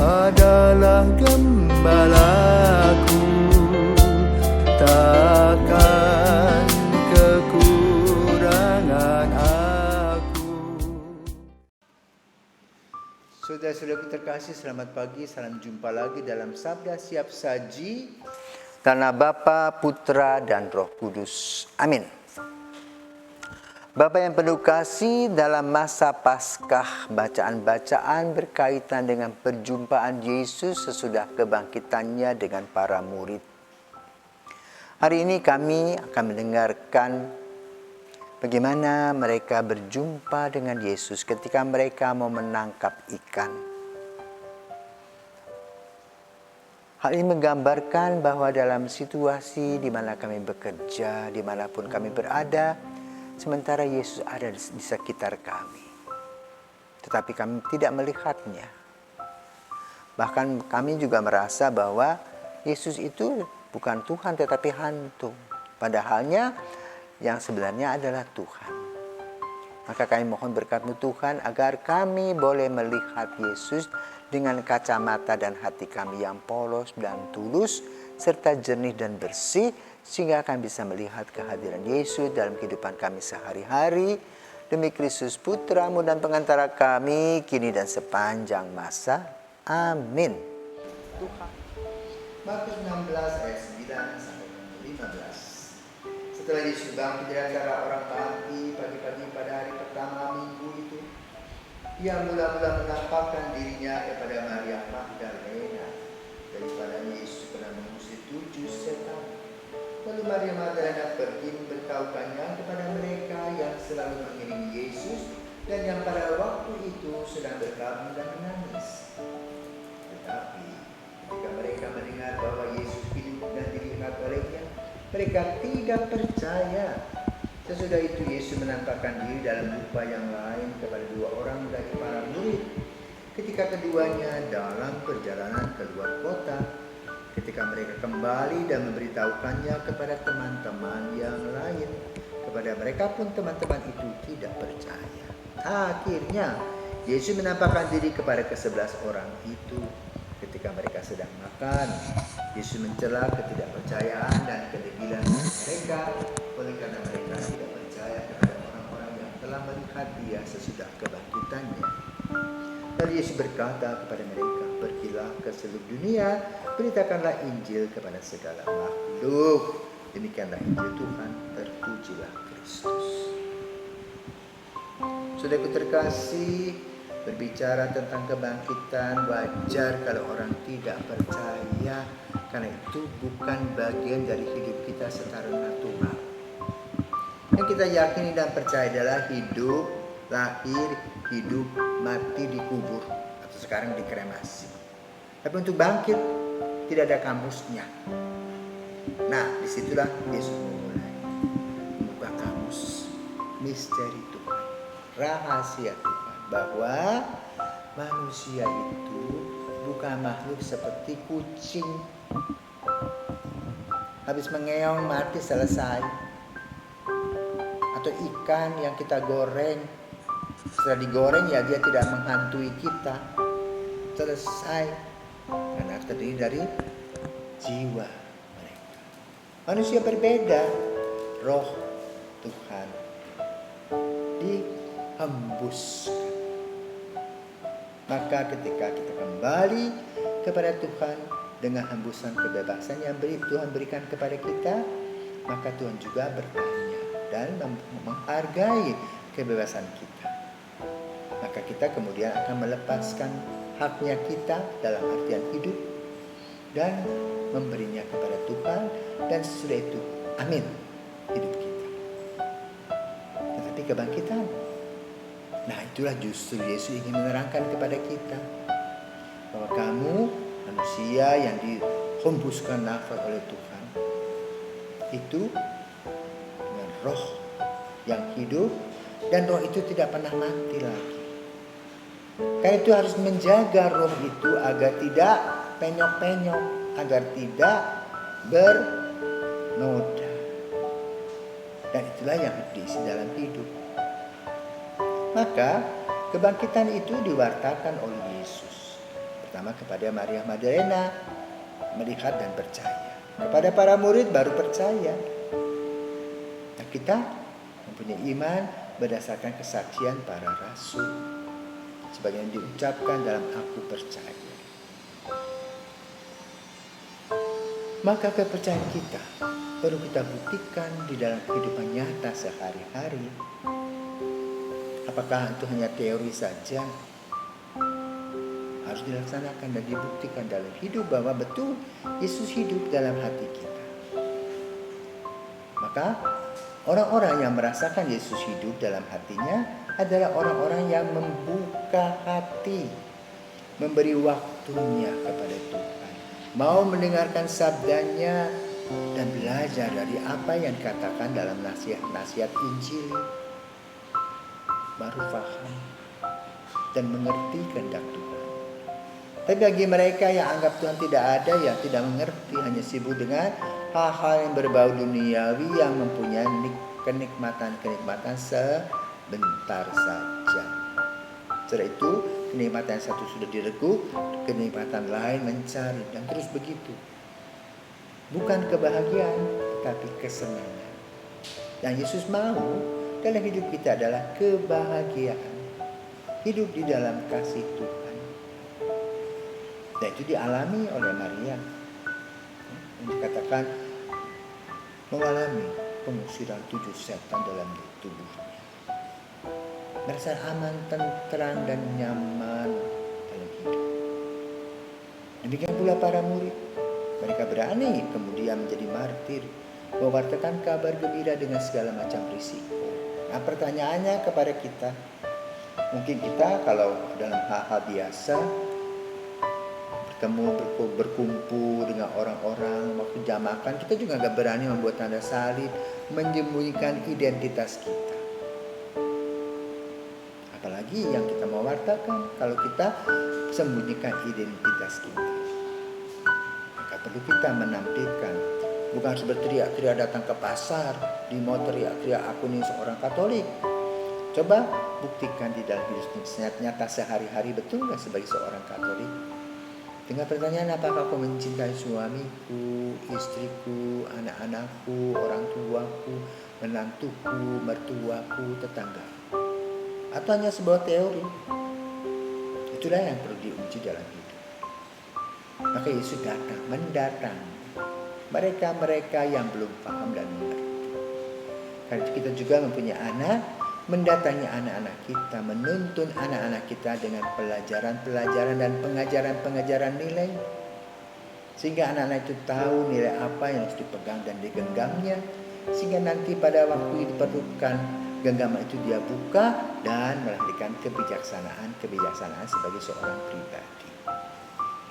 adalah gembalaku, takkan kekurangan aku. Saudara-saudaraku terkasih, selamat pagi, salam jumpa lagi dalam Sabda Siap Saji. Karena Bapa, Putra, dan Roh Kudus. Amin. Bapa yang penuh kasih, dalam masa Paskah, bacaan-bacaan berkaitan dengan perjumpaan Yesus sesudah kebangkitannya dengan para murid. Hari ini kami akan mendengarkan bagaimana mereka berjumpa dengan Yesus ketika mereka mau menangkap ikan. Hal ini menggambarkan bahwa dalam situasi di mana kami bekerja, dimanapun kami berada, sementara Yesus ada di sekitar kami, tetapi kami tidak melihatnya. Bahkan kami juga merasa bahwa Yesus itu bukan Tuhan tetapi hantu. Padahalnya yang sebenarnya adalah Tuhan. Maka kami mohon berkat-Mu Tuhan agar kami boleh melihat Yesus dengan kacamata dan hati kami yang polos dan tulus serta jernih dan bersih, sehingga kami bisa melihat kehadiran Yesus dalam kehidupan kami sehari-hari. Demi Kristus Putra-Mu dan pengantara kami kini dan sepanjang masa. Amin. Tuhan. Markus 16 ayat 9 sampai 15. Setelah Yesus bangkit dari antara orang mati pagi-pagi pada hari pertama minggu itu, Ia mula-mula menampakkan dirinya kepada Maria Magdalena. Daripadanya Yesus pernah mengusir 7 setan. Lalu Maria Magdalena pergi memberitahukannya kepada mereka yang selalu mengiringi Yesus dan yang pada waktu itu sedang berkabung dan menangis. Tetapi ketika mereka mendengar bahwa Yesus hidup dan dilihat olehnya, mereka tidak percaya. Sesudah itu Yesus menampakkan diri dalam rupa yang lain kepada 2 orang dari para murid. Ketika keduanya dalam perjalanan keluar kota, ketika mereka kembali dan memberitahukannya kepada teman-teman yang lain, kepada mereka pun teman-teman itu tidak percaya. Akhirnya Yesus menampakkan diri kepada ke-11 orang itu. Ketika mereka sedang makan, Yesus mencela ketidakpercayaan dan kedegilan mereka, oleh karena mereka tidak percaya kepada orang-orang yang telah melihat Dia sesudah kebangkitannya. Lalu Yesus berkata kepada mereka, "Pergilah ke seluruh dunia, beritakanlah Injil kepada segala makhluk. Demikianlah Injil Tuhan, terpujilah Kristus." Saudaraku terkasih, berbicara tentang kebangkitan wajar kalau orang tidak percaya, karena itu bukan bagian dari hidup kita secara natural. Yang kita yakini dan percaya adalah hidup, lahir, hidup, mati, dikubur, atau sekarang dikremasi. Tapi untuk bangkit tidak ada kamusnya. Nah, disitulah Yesus memulai membuka kamus misteri Tuhan, rahasia Tuhan, bahwa manusia itu bukan makhluk seperti kucing, habis mengeong mati selesai, atau ikan yang kita goreng, setelah digoreng ya dia tidak menghantui kita, selesai, karena terdiri dari jiwa mereka. Manusia berbeda, roh Tuhan dihembuskan. Maka ketika kita kembali kepada Tuhan dengan hembusan kebebasan yang Tuhan berikan kepada kita, maka Tuhan juga bertanya dan menghargai kebebasan kita. Maka kita kemudian akan melepaskan haknya kita dalam artian hidup dan memberinya kepada Tuhan, dan sesudah itu, amin, hidup kita. Tetapi kebangkitan, nah itulah justru Yesus ingin menerangkan kepada kita bahwa kamu manusia yang dihembuskan nafas oleh Tuhan itu dengan roh yang hidup, dan roh itu tidak pernah mati lagi. Karena itu harus menjaga roh itu agar tidak penyok-penyok, agar tidak bernoda. Dan itulah yang diisi dalam hidup. Maka kebangkitan itu diwartakan oleh Yesus. Pertama kepada Maria Magdalena, melihat dan percaya. Kepada para murid baru percaya. Nah, kita mempunyai iman berdasarkan kesaksian para rasul. Sebagaimana diucapkan dalam aku percaya. Maka kepercayaan kita perlu kita buktikan di dalam kehidupan nyata sehari-hari. Apakah itu hanya teori saja? Harus dilaksanakan dan dibuktikan dalam hidup bahwa betul Yesus hidup dalam hati kita. Maka orang-orang yang merasakan Yesus hidup dalam hatinya adalah orang-orang yang membuka hati, memberi waktunya kepada Tuhan, mau mendengarkan sabdanya dan belajar dari apa yang dikatakan dalam nasihat-nasihat Injil, baru paham dan mengerti kehendak Tuhan. Tapi bagi mereka yang anggap Tuhan tidak ada, yang tidak mengerti, hanya sibuk dengan hal-hal yang berbau duniawi, yang mempunyai kenikmatan-kenikmatan sebentar saja. Setelah itu, kenikmatan satu sudah direguk, kenikmatan lain mencari, dan terus begitu. Bukan kebahagiaan, tetapi kesenangan. Yang Yesus mau dalam hidup kita adalah kebahagiaan. Hidup di dalam kasih Tuhan. Dan itu dialami oleh Maria. Yang dikatakan mengalami pengusiran 7 setan dalam tubuhnya. Merasa aman, tenteram dan nyaman dalam hidup. Demikian pula para murid. Mereka berani kemudian menjadi martir, mewartakan kabar gembira dengan segala macam risiko. Nah, pertanyaannya kepada kita, mungkin kita kalau dalam hal-hal biasa bertemu, berkumpul dengan orang-orang waktu jam makan, kita juga gak berani membuat tanda salib, menyembunyikan identitas kita. Apalagi yang kita mau wartakan kalau kita sembunyikan identitas kita. Maka perlu kita menampilkan, bukan berteriak-teriak datang ke pasar, di mau teriak-teriak aku ini seorang Katolik. Coba buktikan di dalam hidup nyata sehari-hari, betul gak sebagai seorang Katolik? Dengan pertanyaan, apakah aku mencintai suamiku, istriku, anak-anakku, orang tuaku, menantuku, mertuaku, tetangga? Atau hanya sebuah teori? Itulah yang perlu diuji dalam hidup. Maka Yesus mendatang mereka-mereka yang belum paham dan mengerti. Karena kita juga mempunyai anak, mendatangi anak-anak kita, menuntun anak-anak kita dengan pelajaran-pelajaran dan pengajaran-pengajaran nilai. Sehingga anak-anak itu tahu nilai apa yang harus dipegang dan digenggamnya. Sehingga nanti pada waktu diperlukan, genggaman itu dia buka dan melahirkan kebijaksanaan sebagai seorang pribadi.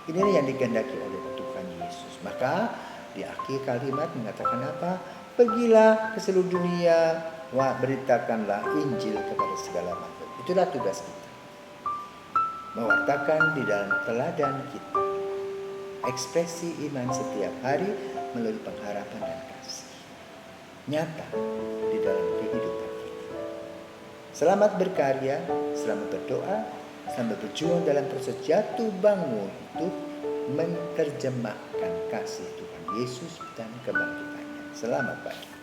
Inilah yang dikehendaki oleh Tuhan Yesus. Maka di akhir kalimat mengatakan apa? Pergilah ke seluruh dunia, beritakanlah Injil kepada segala makhluk. Itulah tugas kita. Mewartakan di dalam teladan kita ekspresi iman setiap hari melalui pengharapan dan kasih nyata di dalam kehidupan kita. Selamat berkarya, selamat berdoa, selamat berjuang dalam proses jatuh bangun untuk menerjemahkan kasih Tuhan Yesus dan kebangkitannya. Selamat pagi.